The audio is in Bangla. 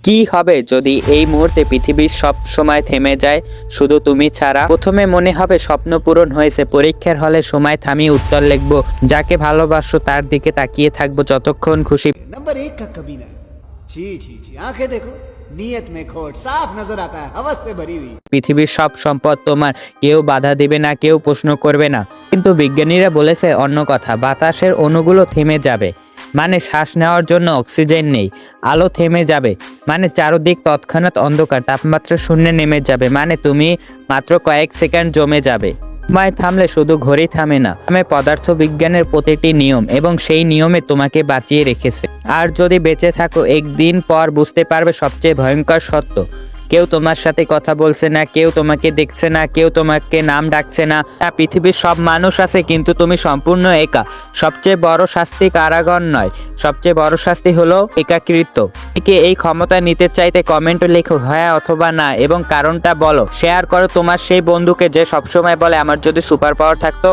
কি হবে যদি এই মুহূর্তে পৃথিবীর সব সময় থেমে যায়, শুধু তুমি ছাড়া? প্রথমে মনে হবে স্বপ্ন পূরণ হয়েছে, পরীক্ষার হলে সময় থামিয়ে উত্তর লিখবো, যাকে ভালোবাসো তার দিকে তাকিয়ে থাকবো যতক্ষণ খুশি। नंबर एक का कभी नहीं। छी छी छी, आंखें देखो, नीयत में खोट साफ नजर आता है, हवस से भरी हुई। পৃথিবীর সব সম্পদ তোমার, কেউ বাধা দিবে না, কেউ প্রশ্ন করবে না। কিন্তু বিজ্ঞানীরা বলেছে অন্য কথা, বাতাসের অণুগুলো থেমে যাবে, মানে শ্বাস নেওয়ার জন্য অক্সিজেন নেই। আলো থেমে যাবে, মানে চারদিক তৎক্ষণাৎ অন্ধকার। তাপমাত্রা শূন্যে নেমে যাবে, মানে তুমি মাত্র কয়েক সেকেন্ড জমে যাবে। সময় থামলে শুধু ঘড়ি থামে না, থামে পদার্থ বিজ্ঞানের প্রতিটি নিয়ম, এবং সেই নিয়মে তোমাকে বাঁচিয়ে রেখেছে। আর যদি বেঁচে থাকো, একদিন পর বুঝতে পারবে সবচেয়ে ভয়ঙ্কর সত্য, কেউ তোমার সাথে কথা বলছে না, কেউ তোমাকে দেখছে না, কেউ তোমাকে নাম ডাকছে না। পৃথিবীর সব মানুষ আছে, কিন্তু তুমি সম্পূর্ণ একা। সবচেয়ে বড় শাস্তি কারাগার নয়, সবচেয়ে বড় শাস্তি হলো একাকিত্ব। কে এই ক্ষমতা নিতে চাইতে কমেন্টে লেখো হ্যাঁ অথবা না, এবং কারণটা বলো। শেয়ার করো তোমার সেই বন্ধুকে যে সবসময় বলে আমার যদি সুপার পাওয়ার থাকতো।